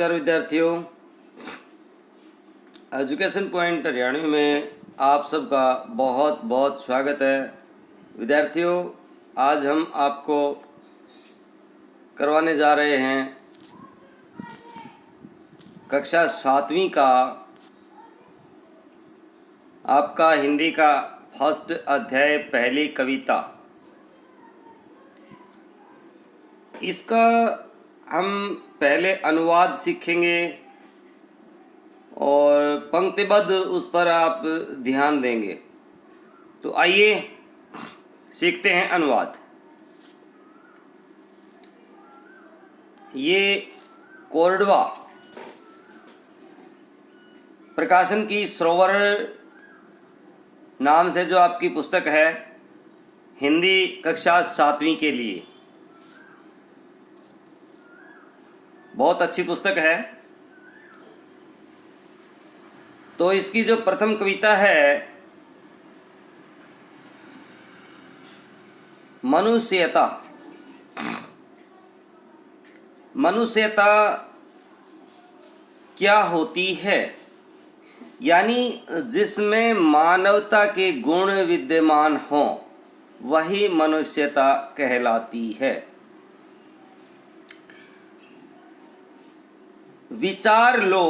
नमस्कार विद्यार्थियों, education point Haryanvi में आप सबका बहुत बहुत स्वागत है। विद्यार्थियों, आज हम आपको करवाने जा रहे हैं कक्षा 7वीं का आपका हिंदी का फर्स्ट अध्याय पहली कविता। इसका हम पहले अनुवाद सीखेंगे और पंक्तिबद्ध उस पर आप ध्यान देंगे। तो आइए सीखते हैं अनुवाद। ये कोरडवा प्रकाशन की सरोवर नाम से जो आपकी पुस्तक है हिंदी कक्षा 7वीं के लिए, बहुत अच्छी पुस्तक है। तो इसकी जो प्रथम कविता है मनुष्यता। मनुष्यता क्या होती है, यानी जिसमें मानवता के गुण विद्यमान हों वही मनुष्यता कहलाती है। विचार लो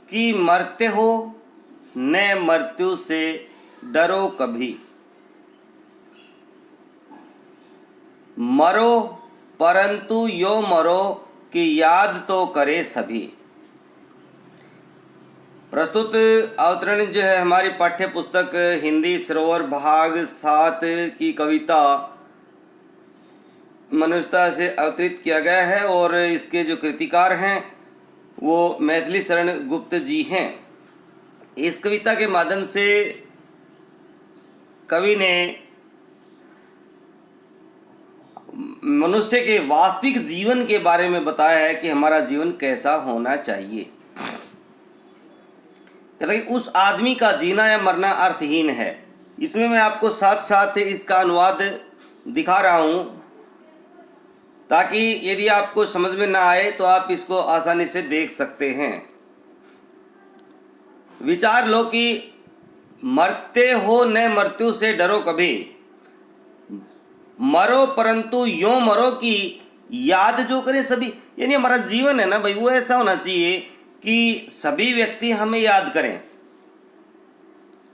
कि मरते हो न मृत्यु से डरो कभी, मरो परंतु यो मरो कि याद तो करे सभी। प्रस्तुत अवतरण जो है हमारी पाठ्य पुस्तक हिंदी सरोवर भाग 7 की कविता मनुष्यता से अवतरित किया गया है और इसके जो कृतिकार हैं वो मैथिली शरण गुप्त जी हैं। इस कविता के माध्यम से कवि ने मनुष्य के वास्तविक जीवन के बारे में बताया है कि हमारा जीवन कैसा होना चाहिए। कहता है कि उस आदमी का जीना या मरना अर्थहीन है। इसमें मैं आपको साथ साथ इसका अनुवाद दिखा रहा हूं ताकि यदि आपको समझ में ना आए तो आप इसको आसानी से देख सकते हैं। विचार लो कि मरते हो न मृत्यु से डरो कभी, मरो परंतु यूं मरो कि याद जो करे सभी। यानी हमारा जीवन है ना भाई, वो ऐसा होना चाहिए कि सभी व्यक्ति हमें याद करें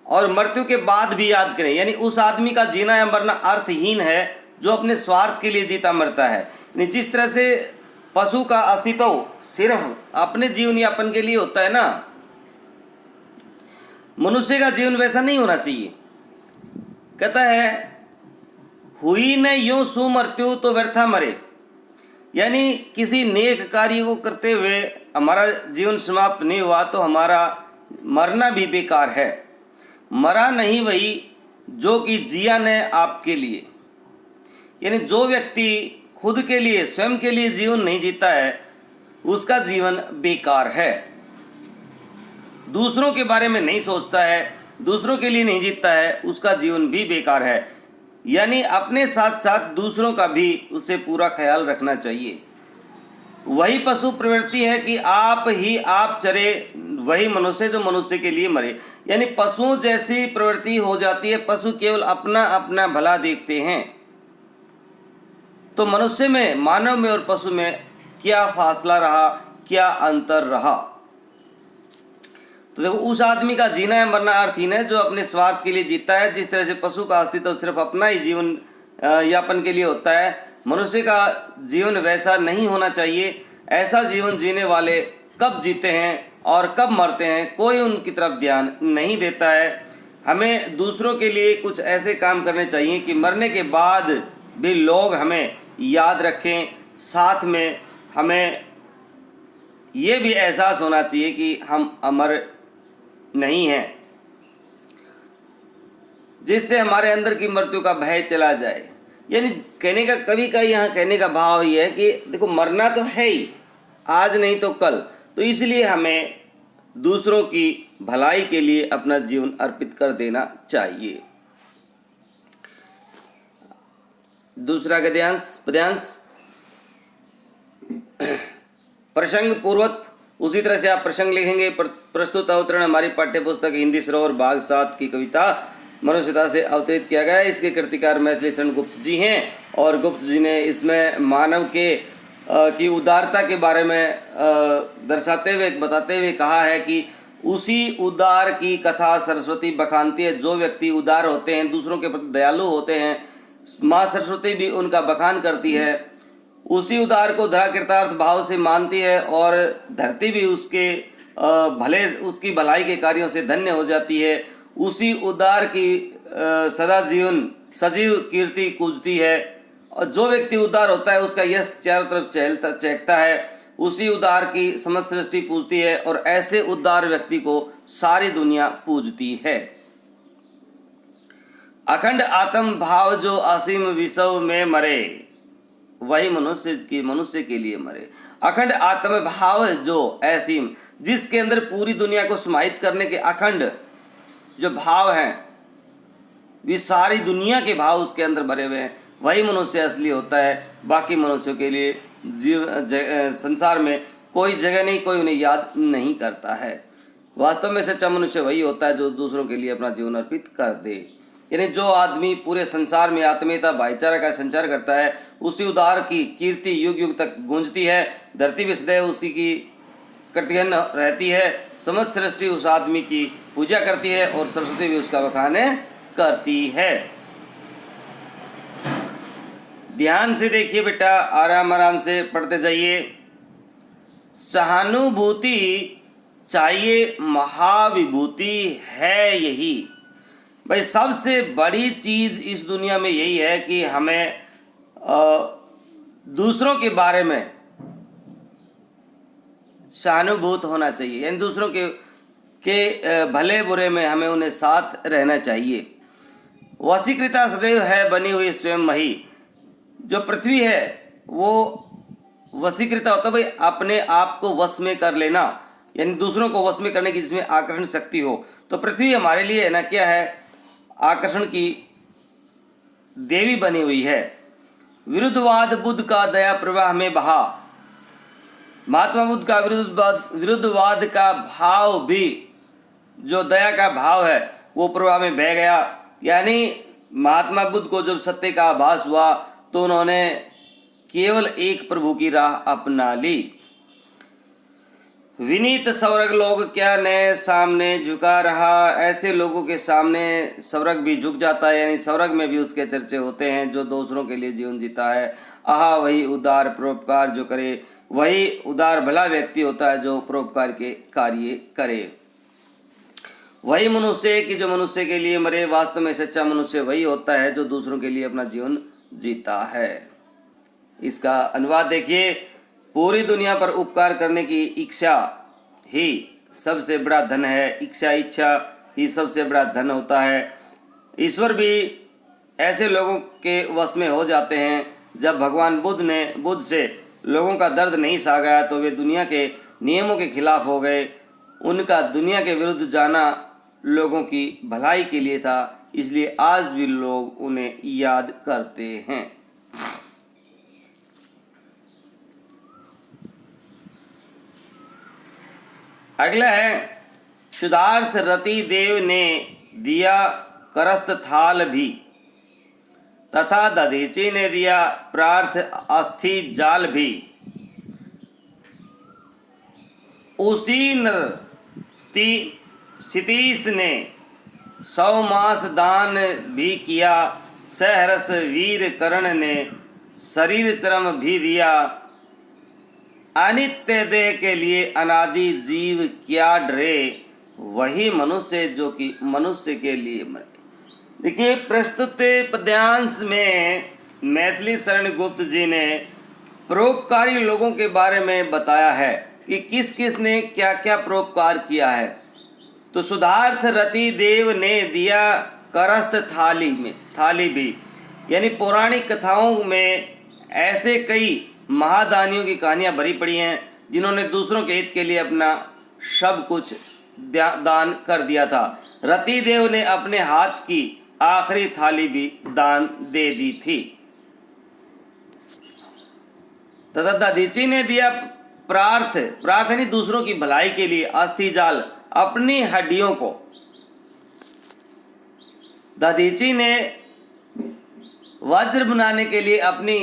और मृत्यु के बाद भी याद करें। यानी उस आदमी का जीना या मरना अर्थहीन है जो अपने स्वार्थ के लिए जीता मरता है। जिस तरह से पशु का अस्तित्व सिर्फ अपने जीवन यापन के लिए होता है ना, मनुष्य का जीवन वैसा नहीं होना चाहिए। कहता है हुई न यूं सु मृत्यु तो व्यर्था मरे। यानी किसी नेक कार्य को करते हुए हमारा जीवन समाप्त नहीं हुआ तो हमारा मरना भी बेकार है। मरा नहीं वही जो कि जिया न आपके लिए। यानी जो व्यक्ति खुद के लिए स्वयं के लिए जीवन नहीं जीता है उसका जीवन बेकार है। दूसरों के बारे में नहीं सोचता है, दूसरों के लिए नहीं जीता है, उसका जीवन भी बेकार है। यानी अपने साथ साथ दूसरों का भी उसे पूरा ख्याल रखना चाहिए। वही पशु प्रवृत्ति है कि आप ही आप चरे, वही मनुष्य जो मनुष्य के लिए मरे। यानी पशुओं जैसी प्रवृत्ति हो जाती है, पशु केवल अपना अपना भला देखते हैं। तो मनुष्य में, मानव में और पशु में क्या फासला रहा, क्या अंतर रहा। तो देखो उस आदमी का जीना या मरना अर्थहीन है जो अपने स्वार्थ के लिए जीता है। जिस तरह से पशु का अस्तित्व सिर्फ अपना ही जीवन यापन के लिए होता है, मनुष्य का जीवन वैसा नहीं होना चाहिए। ऐसा जीवन जीने वाले कब जीते हैं और कब मरते हैं कोई उनकी तरफ ध्यान नहीं देता है। हमें दूसरों के लिए कुछ ऐसे काम करने चाहिए कि मरने के बाद भी लोग हमें याद रखें। साथ में हमें ये भी एहसास होना चाहिए कि हम अमर नहीं हैं, जिससे हमारे अंदर की मृत्यु का भय चला जाए। यानी कहने का, कवि का यहाँ कहने का भाव ये है कि देखो मरना तो है ही, आज नहीं तो कल, तो इसलिए हमें दूसरों की भलाई के लिए अपना जीवन अर्पित कर देना चाहिए। दूसरा गद्यांश पद्यांश प्रसंग पूर्वक उसी तरह से आप प्रसंग लिखेंगे। प्रस्तुत अवतरण हमारी पाठ्य पुस्तक हिंदी सरोवर भाग 7 की कविता मनुष्यता से अवतरित किया गया है। इसके कृतिकार मैथिली शरण गुप्त जी हैं और गुप्त जी ने इसमें मानव के की उदारता के बारे में दर्शाते हुए बताते हुए कहा है कि उसी उदार की कथा सरस्वती बखानती है। जो व्यक्ति उदार होते हैं, दूसरों के प्रति दयालु होते हैं, माँ सरस्वती भी उनका बखान करती है। उसी उदार को धरा कृतार्थ भाव से मानती है और धरती भी उसके उसकी भलाई के कार्यों से धन्य हो जाती है। उसी उदार की सदा जीवन सजीव कीर्ति कूजती है और जो व्यक्ति उदार होता है उसका यश चारों तरफ चहकता है। उसी उदार की समस्त सृष्टि पूजती है और ऐसे उदार व्यक्ति को सारी दुनिया पूजती है। अखंड आत्म भाव जो असीम विश्व में मरे, वही मनुष्य के लिए मरे। अखंड आत्म भाव जो असीम, जिसके अंदर पूरी दुनिया को समाहित करने के अखंड जो भाव हैं, वे सारी दुनिया के भाव उसके अंदर भरे हुए हैं, वही मनुष्य असली होता है। बाकी मनुष्यों के लिए संसार में कोई जगह नहीं, कोई उन्हें याद नहीं करता है। वास्तव में सच्चा मनुष्य वही होता है जो दूसरों के लिए अपना जीवन अर्पित कर दे। यानी जो आदमी पूरे संसार में आत्मीयता भाईचारा का संचार करता है, उसी उदार की कीर्ति युग युग तक गूंजती है। धरती भी सदैव उसी की कृतघ्न रहती है। समस्त सृष्टि उस आदमी की पूजा करती है और सरस्वती भी उसका बखान करती है। ध्यान से देखिए बेटा, आराम आराम से पढ़ते जाइए। सहानुभूति चाहिए, महाविभूति है यही। भाई सबसे बड़ी चीज इस दुनिया में यही है कि हमें दूसरों के बारे में सहानुभूत होना चाहिए। यानी दूसरों के भले बुरे में हमें उन्हें साथ रहना चाहिए। वशीकृता सदैव है बनी हुई स्वयं मही। जो पृथ्वी है वो वशीकृता होता है, भाई अपने आप को वश में कर लेना, यानी दूसरों को वश में करने की जिसमें आकर्षण शक्ति हो। तो पृथ्वी हमारे लिए है ना, क्या है, आकर्षण की देवी बनी हुई है। विरुद्धवाद बुद्ध का दया प्रवाह में बहा। महात्मा बुद्ध का विरुद्धवाद का भाव भी, जो दया का भाव है, वो प्रवाह में बह गया। यानी महात्मा बुद्ध को जब सत्य का आभास हुआ तो उन्होंने केवल एक प्रभु की राह अपना ली। विनीत स्वर्ग लोग क्या नए सामने झुका रहा। ऐसे लोगों के सामने स्वर्ग भी झुक जाता है, यानी स्वर्ग में भी उसके चर्चे होते हैं जो दूसरों के लिए जीवन जीता है। आहा, वही उदार परोपकार जो करे, वही उदार भला व्यक्ति होता है जो परोपकार के कार्य करे। वही मनुष्य कि जो मनुष्य के लिए मरे। वास्तव में सच्चा मनुष्य वही होता है जो दूसरों के लिए अपना जीवन जीता है। इसका अनुवाद देखिए। पूरी दुनिया पर उपकार करने की इच्छा ही सबसे बड़ा धन है। इच्छा ही सबसे बड़ा धन होता है। ईश्वर भी ऐसे लोगों के वश में हो जाते हैं। जब भगवान बुद्ध से लोगों का दर्द नहीं सहा गया तो वे दुनिया के नियमों के खिलाफ हो गए। उनका दुनिया के विरुद्ध जाना लोगों की भलाई के लिए था, इसलिए आज भी लोग उन्हें याद करते हैं। अगला है, शुद्धार्थ रति देव ने दिया करस्त थाल भी, तथा दधीची ने दिया प्रार्थ अस्थि जाल भी। उसी नर क्षितीश ने 100 मास दान भी किया। सहरस वीर कर्ण ने शरीर चरम भी दिया। अनित्य देह के लिए अनादि जीव क्या डरे, वही मनुष्य जो कि मनुष्य के लिए मरे। देखिए, प्रस्तुत पद्यांश में मैथिली शरण गुप्त जी ने परोपकारी लोगों के बारे में बताया है कि किस किस ने क्या क्या परोपकार किया है। तो शुद्धार्थ रति देव ने दिया करस्त थाली भी, यानी पौराणिक कथाओं में ऐसे कई महादानियों की कहानियां भरी पड़ी हैं जिन्होंने दूसरों के हित के लिए अपना सब कुछ दान कर दिया था। रति देव ने अपने हाथ की आखिरी थाली भी दान दे दी थी। तथा दधीची ने दिया प्रार्थ यानी दूसरों की भलाई के लिए, अस्थि जाल अपनी हड्डियों को। दधीची ने वज्र बनाने के लिए अपनी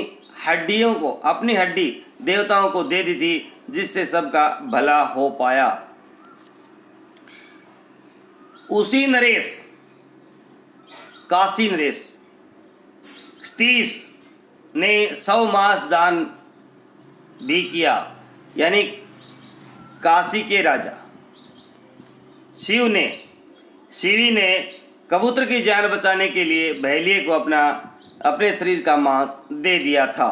हड्डियों को, अपनी हड्डी देवताओं को दे दी थी, जिससे सबका भला हो पाया। उसी नरेश, काशी नरेश स्तीस ने 100 मास दान भी किया, यानी काशी के राजा शिवी ने कबूतर की जान बचाने के लिए बहेलिए को अपने शरीर का मांस दे दिया था।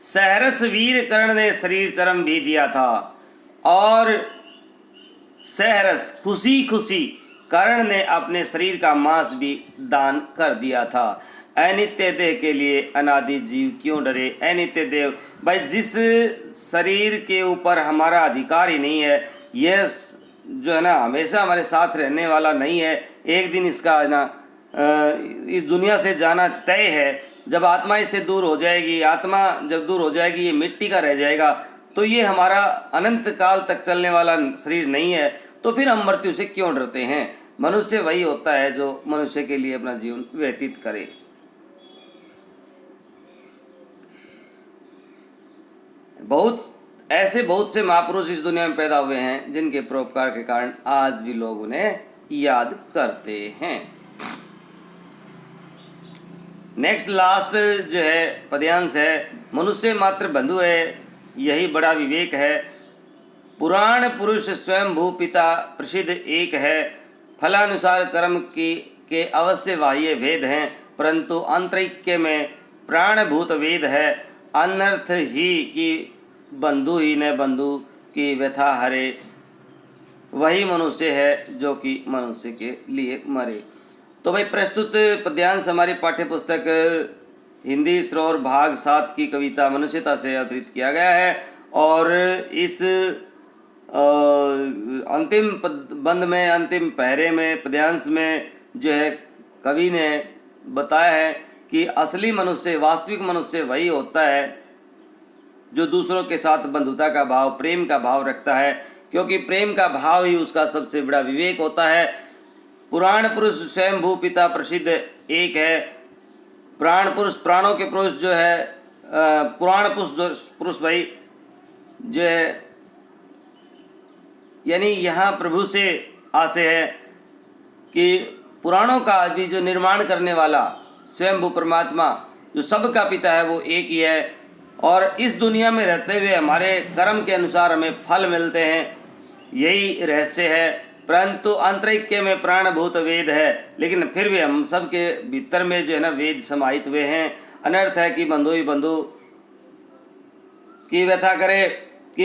सहरस वीर कर्ण ने शरीर चरम भी दिया था, और सहरस खुशी खुशी कर्ण ने अपने शरीर का मांस भी दान कर दिया था। अनित्य देह के लिए अनादि जीव क्यों डरे। अनित्य देव भाई, जिस शरीर के ऊपर हमारा अधिकार ही नहीं है, यह जो है ना हमेशा हमारे साथ रहने वाला नहीं है, एक दिन इसका ना इस दुनिया से जाना तय है। जब आत्मा इससे दूर हो जाएगी, आत्मा जब दूर हो जाएगी, ये मिट्टी का रह जाएगा, तो ये हमारा अनंत काल तक चलने वाला शरीर नहीं है, तो फिर हम मृत्यु से क्यों डरते हैं। मनुष्य वही होता है जो मनुष्य के लिए अपना जीवन व्यतीत करे। बहुत से महापुरुष इस दुनिया में पैदा हुए हैं, जिनके परोपकार के कारण आज भी लोग उन्हें याद करते हैं। नेक्स्ट लास्ट जो है पद्यांश है, मनुष्य मात्र बंधु है, यही बड़ा विवेक है। पुराण पुरुष स्वयं भू पिता प्रसिद्ध एक है। फलानुसार कर्म के अवश्य बाह्य भेद हैं, परंतु अंतरिक्य में प्राणभूत वेद है। अनर्थ ही कि बंधु ही न बंधु की व्यथा हरे, वही मनुष्य है जो कि मनुष्य के लिए मरे। तो भाई प्रस्तुत पद्यांश हमारी पाठ्य पुस्तक हिंदी श्रोर भाग 7 की कविता मनुष्यता से अवतरित किया गया है, और इस अंतिम बंद में, अंतिम पहरे में, पद्यांश में जो है कवि ने बताया है कि असली मनुष्य, वास्तविक मनुष्य वही होता है जो दूसरों के साथ बंधुता का भाव, प्रेम का भाव रखता है, क्योंकि प्रेम का भाव ही उसका सबसे बड़ा विवेक होता है। पुराण पुरुष स्वयं भू पिता प्रसिद्ध एक है। प्राण पुरुष, प्राणों के पुरुष जो है, पुराण पुरुष भाई जो है, यानी यहाँ प्रभु से आशय है कि पुराणों का भी जो निर्माण करने वाला स्वयं भू परमात्मा जो सबका पिता है, वो एक ही है। और इस दुनिया में रहते हुए हमारे कर्म के अनुसार हमें फल मिलते हैं, यही रहस्य है। परंतु अंतरिक्य में प्राणभूत वेद है, लेकिन फिर भी हम सब के भीतर में जो है ना वेद समाहित हुए हैं। अनर्थ है कि बंधु ही बंधु की व्यथा करे, कि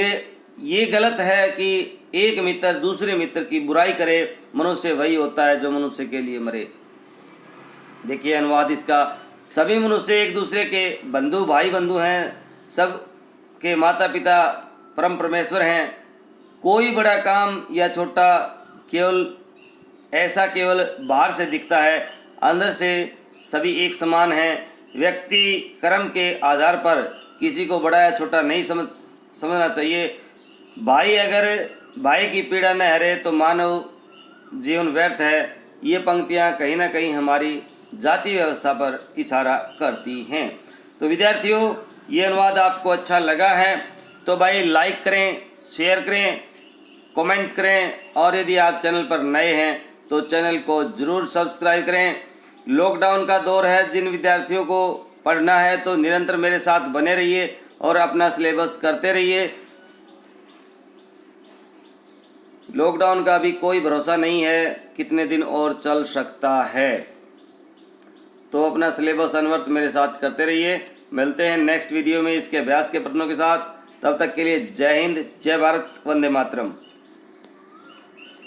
ये गलत है कि एक मित्र दूसरे मित्र की बुराई करे। मनुष्य वही होता है जो मनुष्य के लिए मरे। देखिए अनुवाद इसका, सभी मनुष्य एक दूसरे के बंधु, भाई बंधु हैं, सब के माता पिता परम परमेश्वर हैं। कोई बड़ा काम या छोटा केवल बाहर से दिखता है, अंदर से सभी एक समान हैं। व्यक्ति कर्म के आधार पर किसी को बड़ा या छोटा नहीं समझना चाहिए। भाई की पीड़ा न हरे तो मानव जीवन व्यर्थ है। ये पंक्तियाँ कहीं ना कहीं हमारी जाति व्यवस्था पर इशारा करती हैं। तो विद्यार्थियों, ये अनुवाद आपको अच्छा लगा है तो भाई लाइक करें, शेयर करें, कमेंट करें, और यदि आप चैनल पर नए हैं तो चैनल को ज़रूर सब्सक्राइब करें। लॉकडाउन का दौर है, जिन विद्यार्थियों को पढ़ना है तो निरंतर मेरे साथ बने रहिए और अपना सिलेबस करते रहिए। लॉकडाउन का भी कोई भरोसा नहीं है कितने दिन और चल सकता है, तो अपना सिलेबस अनवर्त मेरे साथ करते रहिए। मिलते हैं नेक्स्ट वीडियो में इसके अभ्यास के प्रश्नों के साथ। तब तक के लिए जय हिंद, जय भारत, वंदे मातरम।